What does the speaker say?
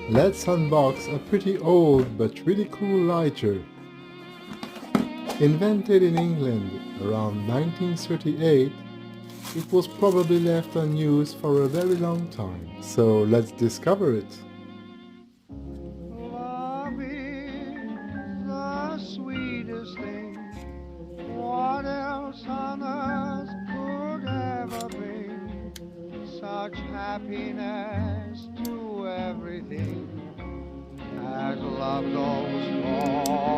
Let's unbox a pretty old but really cool lighter. Invented in England around 1938, it was probably left unused for a very long time. So let's discover it. Love is the sweetest thing. What else on earth could ever bring such happiness to everything as love goes on?